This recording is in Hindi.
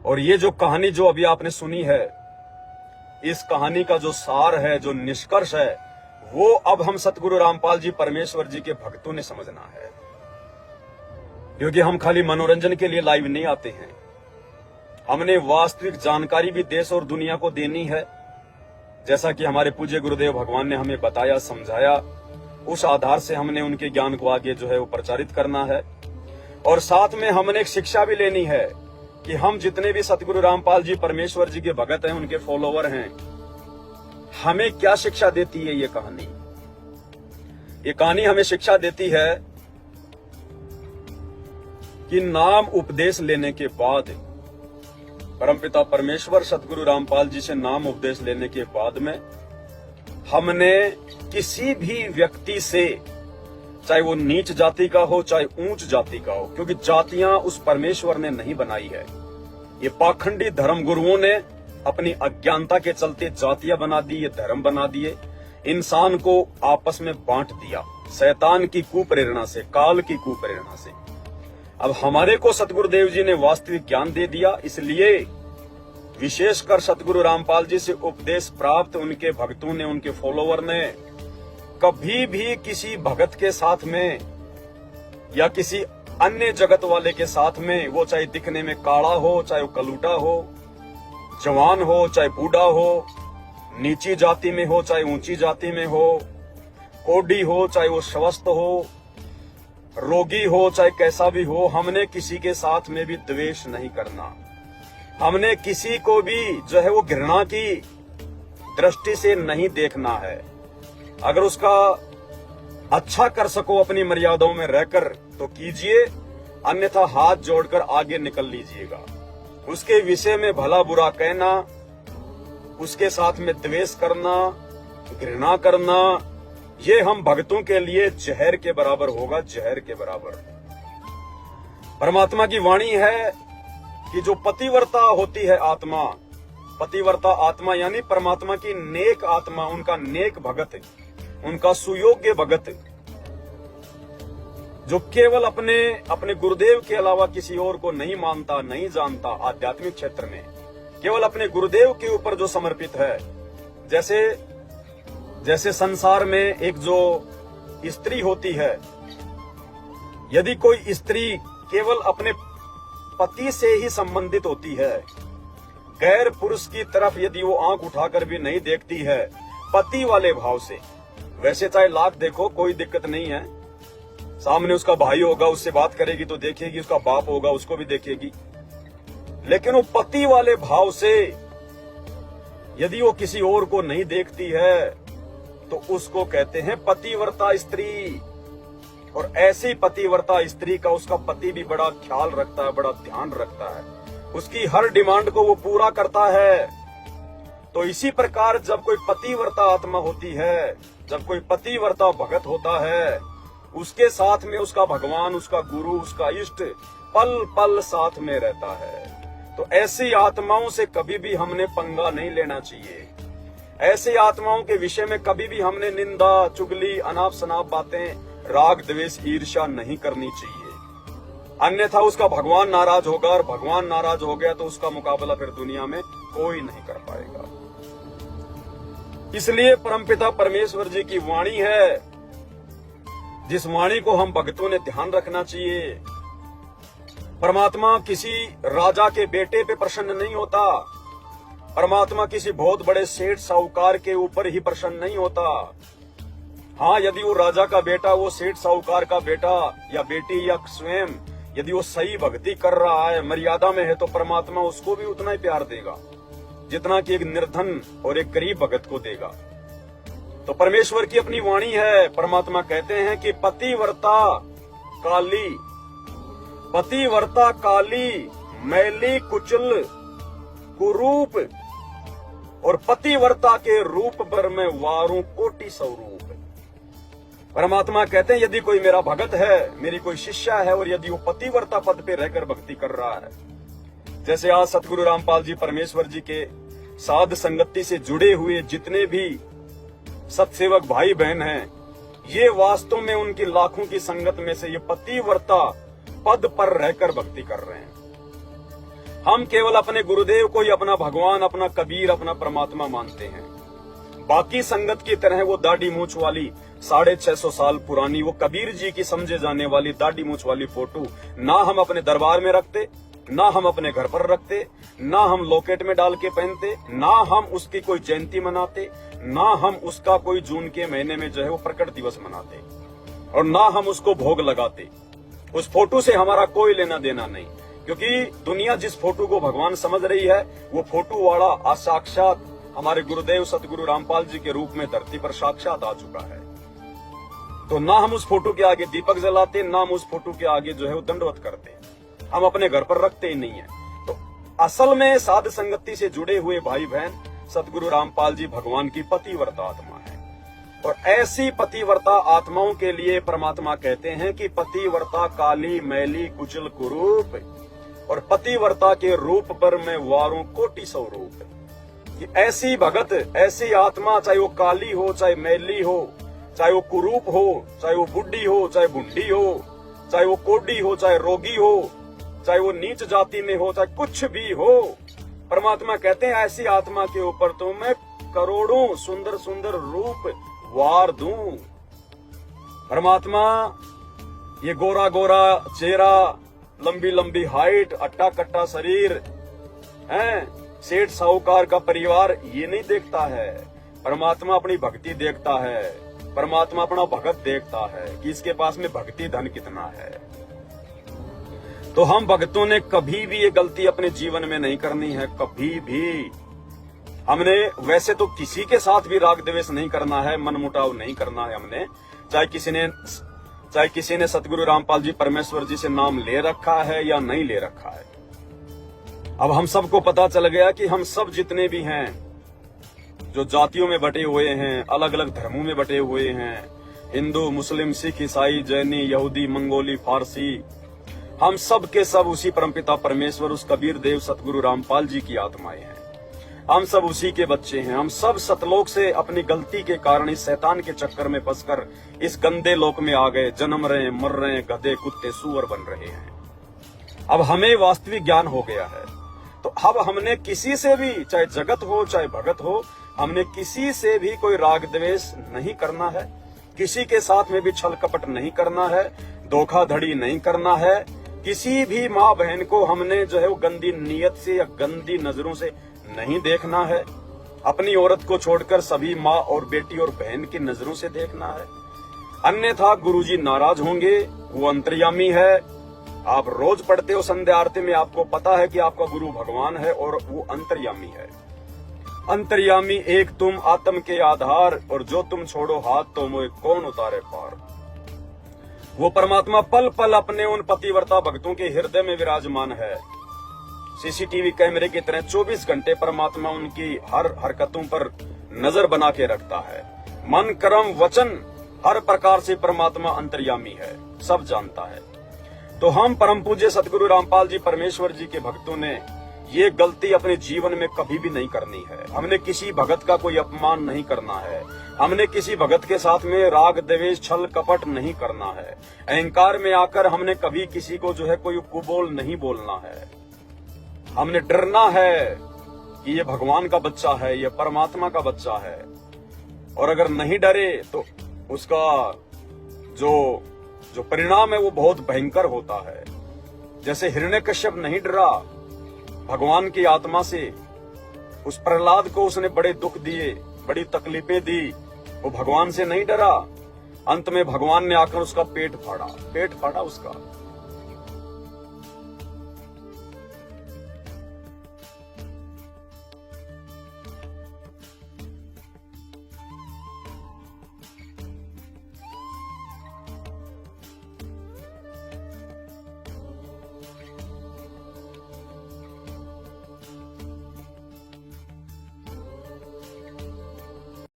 और ये जो कहानी जो अभी आपने सुनी है, इस कहानी का जो सार है, जो निष्कर्ष है, वो अब हम सतगुरु रामपाल जी परमेश्वर जी के भक्तों ने समझना है। क्योंकि हम खाली मनोरंजन के लिए लाइव नहीं आते हैं, हमने वास्तविक जानकारी भी देश और दुनिया को देनी है। जैसा कि हमारे पूज्य गुरुदेव भगवान ने हमें बताया, समझाया, उस आधार से हमने उनके ज्ञान को आगे जो है वो प्रचारित करना है। और साथ में हमने एक शिक्षा भी लेनी है कि हम जितने भी सतगुरु रामपाल जी परमेश्वर जी के भगत हैं, उनके फॉलोवर हैं, हमें क्या शिक्षा देती है ये कहानी। ये कहानी हमें शिक्षा देती है कि नाम उपदेश लेने के बाद, परमपिता परमेश्वर सतगुरु रामपाल जी से नाम उपदेश लेने के बाद में हमने किसी भी व्यक्ति से, चाहे वो नीच जाति का हो चाहे ऊंच जाति का हो, क्योंकि जातियां उस परमेश्वर ने नहीं बनाई है, ये पाखंडी धर्म गुरुओं ने अपनी अज्ञानता के चलते जातियां बना दी, ये धर्म बना दिए, इंसान को आपस में बांट दिया शैतान की कुप्रेरणा से, काल की कुप्रेरणा से। अब हमारे को सतगुरुदेव जी ने वास्तविक ज्ञान दे दिया, इसलिए विशेषकर सतगुरु रामपाल जी से उपदेश प्राप्त उनके भक्तों ने, उनके फॉलोवर ने कभी भी किसी भगत के साथ में या किसी अन्य जगत वाले के साथ में, वो चाहे दिखने में काड़ा हो, चाहे वो कलूटा हो, जवान हो चाहे बूढ़ा हो, नीची जाति में हो चाहे ऊंची जाति में हो, कोढ़ी हो चाहे वो स्वस्थ हो, रोगी हो चाहे कैसा भी हो, हमने किसी के साथ में भी द्वेष नहीं करना। हमने किसी को भी जो है वो घृणा की दृष्टि से नहीं देखना है। अगर उसका अच्छा कर सको अपनी मर्यादाओं में रहकर तो कीजिए, अन्यथा हाथ जोड़कर आगे निकल लीजिएगा। उसके विषय में भला बुरा कहना, उसके साथ में द्वेष करना, घृणा करना, ये हम भक्तों के लिए जहर के बराबर होगा, जहर के बराबर। परमात्मा की वाणी है कि जो पतिव्रता होती है आत्मा, पतिव्रता आत्मा यानी परमात्मा की नेक आत्मा, उनका नेक भगत, उनका सुयोग्य भगत, जो केवल अपने गुरुदेव के अलावा किसी और को नहीं मानता, नहीं जानता, आध्यात्मिक क्षेत्र में केवल अपने गुरुदेव के ऊपर जो समर्पित है। जैसे संसार में एक जो स्त्री होती है, यदि कोई स्त्री केवल अपने पति से ही संबंधित होती है, गैर पुरुष की तरफ यदि वो आंख उठाकर भी नहीं देखती है, पति वाले भाव से, वैसे चाहे लाख देखो कोई दिक्कत नहीं है, सामने उसका भाई होगा उससे बात करेगी तो देखेगी, उसका बाप होगा उसको भी देखेगी, लेकिन वो पति वाले भाव से यदि वो किसी और को नहीं देखती है तो उसको कहते हैं पतिव्रता स्त्री। और ऐसी पतिव्रता स्त्री का उसका पति भी बड़ा ख्याल रखता है, बड़ा ध्यान रखता है, उसकी हर डिमांड को वो पूरा करता है। तो इसी प्रकार जब कोई पतिव्रता आत्मा होती है, जब कोई पतिव्रता भगत होता है, उसके साथ में उसका भगवान, उसका गुरु, उसका इष्ट पल पल साथ में रहता है। तो ऐसी आत्माओं से कभी भी हमने पंगा नहीं लेना चाहिए। ऐसी आत्माओं के विषय में कभी भी हमने निंदा, चुगली, अनाप शनाप बातें, राग द्वेष, ईर्ष्या नहीं करनी चाहिए, अन्यथा उसका भगवान नाराज होगा, और भगवान नाराज हो गया तो उसका मुकाबला फिर दुनिया में कोई नहीं कर पाएगा। इसलिए परमपिता परमेश्वर जी की वाणी है, जिस वाणी को हम भक्तों ने ध्यान रखना चाहिए। परमात्मा किसी राजा के बेटे पे प्रसन्न नहीं होता, परमात्मा किसी बहुत बड़े सेठ साहूकार के ऊपर ही प्रसन्न नहीं होता। हाँ, यदि वो राजा का बेटा, वो सेठ साहूकार का बेटा या बेटी या स्वयं यदि वो सही भक्ति कर रहा है, मर्यादा में है, तो परमात्मा उसको भी उतना ही प्यार देगा जितना कि एक निर्धन और एक गरीब भगत को देगा। तो परमेश्वर की अपनी वाणी है। परमात्मा कहते हैं कि पतिव्रता काली मैली कुचल कुरूप, और पतिव्रता के रूप पर मैं वारूं कोटि स्वरूप। परमात्मा कहते हैं यदि कोई मेरा भगत है, मेरी कोई शिष्य है, और यदि वो पतिव्रता पद पे रहकर भक्ति कर रहा है, जैसे आज सतगुरु रामपाल जी परमेश्वर जी के साध संगति से जुड़े हुए जितने भी सत्सेवक भाई बहन हैं, ये वास्तव में उनकी लाखों की संगत में से ये पतिव्रता पद पर रहकर भक्ति कर रहे हैं। हम केवल अपने गुरुदेव को ही अपना भगवान, अपना कबीर, अपना परमात्मा मानते हैं। बाकी संगत की तरह वो दाढ़ी मूछ वाली 650 साल पुरानी वो कबीर जी की समझे जाने वाली दाढ़ी मूछ वाली फोटो ना हम अपने दरबार में रखते, ना हम अपने घर पर रखते, ना हम लॉकेट में डाल के पहनते, ना हम उसकी कोई जयंती मनाते, ना हम उसका कोई जून के महीने में जो है वो प्रकट दिवस मनाते, और ना हम उसको भोग लगाते। उस फोटो से हमारा कोई लेना देना नहीं, क्योंकि दुनिया जिस फोटो को भगवान समझ रही है वो फोटो वाला साक्षात हमारे गुरुदेव सतगुरु रामपाल जी के रूप में धरती पर साक्षात आ चुका है। तो ना हम उस फोटो के आगे दीपक जलाते, ना हम उस फोटो के आगे जो है वो दंडवत करते, हम अपने घर पर रखते ही नहीं है। तो असल में साध संगति से जुड़े हुए भाई बहन सतगुरु रामपाल जी भगवान की पतिव्रता आत्मा है, और ऐसी पतिव्रता आत्माओं के लिए परमात्मा कहते हैं कि पतिव्रता काली मैली कुचल कुरूप, और पतिव्रता के रूप पर मैं वारूं कोटि स्वरूप। कि ऐसी भगत, ऐसी आत्मा, चाहे वो काली हो, चाहे मैली हो, चाहे वो कुरूप हो, चाहे वो बुढ़ी हो, चाहे बुंडी हो, चाहे वो कोडी हो, चाहे रोगी हो, चाहे वो नीच जाति में हो, चाहे कुछ भी हो, परमात्मा कहते हैं ऐसी आत्मा के ऊपर तो मैं करोड़ों सुंदर सुंदर रूप वार दूं। परमात्मा ये गोरा गोरा चेहरा, लंबी लंबी हाइट, अट्टा कट्टा शरीर है, सेठ साहूकार का परिवार ये नहीं देखता है। परमात्मा अपनी भक्ति देखता है, परमात्मा अपना भगत देखता है कि इसके पास में भक्ति धन कितना है। तो हम भक्तों ने कभी भी ये गलती अपने जीवन में नहीं करनी है, कभी भी। हमने वैसे तो किसी के साथ भी राग द्वेष नहीं करना है, मनमुटाव नहीं करना है हमने, चाहे किसी ने सतगुरु रामपाल जी परमेश्वर जी से नाम ले रखा है या नहीं ले रखा है। अब हम सबको पता चल गया कि हम सब जितने भी हैं, जो जातियों में बटे हुए हैं, अलग अलग धर्मों में बटे हुए हैं, हिंदू, मुस्लिम, सिख, ईसाई, जैनी, यहूदी, मंगोली, फारसी, हम सब के सब उसी परमपिता परमेश्वर, उस कबीर देव सतगुरु रामपाल जी की आत्माएं हैं। हम सब उसी के बच्चे हैं। हम सब सतलोक से अपनी गलती के कारण इस शैतान के चक्कर में फंसकर इस गंदे लोक में आ गए, जन्म रहे, मर रहे, गधे, कुत्ते, सूअर बन रहे हैं। अब हमें वास्तविक ज्ञान हो गया है, तो अब हमने किसी से भी, चाहे जगत हो चाहे भगत हो, हमने किसी से भी कोई राग द्वेष नहीं करना है, किसी के साथ में भी छल कपट नहीं करना है, धोखाधड़ी नहीं करना है। किसी भी माँ बहन को हमने जो है वो गंदी नीयत से या गंदी नजरों से नहीं देखना है। अपनी औरत को छोड़कर सभी माँ और बेटी और बहन की नजरों से देखना है, अन्यथा गुरुजी नाराज होंगे। वो अंतर्यामी है, आप रोज पढ़ते हो संध्या आरती में, आपको पता है कि आपका गुरु भगवान है और वो अंतर्यामी है। अंतर्यामी एक तुम आत्म के आधार, और जो तुम छोड़ो हाथ तो मोए कौन उतारे पार। वो परमात्मा पल पल अपने उन पतिव्रता भक्तों के हृदय में विराजमान है। सीसीटीवी कैमरे की तरह 24 घंटे परमात्मा उनकी हर हरकतों पर नजर बना के रखता है। मन, कर्म, वचन, हर प्रकार से परमात्मा अंतर्यामी है, सब जानता है। तो हम परम पूज्य सतगुरु रामपाल जी परमेश्वर जी के भक्तों ने ये गलती अपने जीवन में कभी भी नहीं करनी है। हमने किसी भगत का कोई अपमान नहीं करना है, हमने किसी भगत के साथ में राग द्वेष छल कपट नहीं करना है, अहंकार में आकर हमने कभी किसी को जो है कोई कुबोल नहीं बोलना है। हमने डरना है कि ये भगवान का बच्चा है, ये परमात्मा का बच्चा है, और अगर नहीं डरे तो उसका जो परिणाम है वो बहुत भयंकर होता है। जैसे हिरण्यकश्यप नहीं डरा भगवान की आत्मा से, उस प्रहलाद को उसने बड़े दुख दिए, बड़ी तकलीफें दी, वो भगवान से नहीं डरा। अंत में भगवान ने आकर उसका पेट फाड़ा उसका।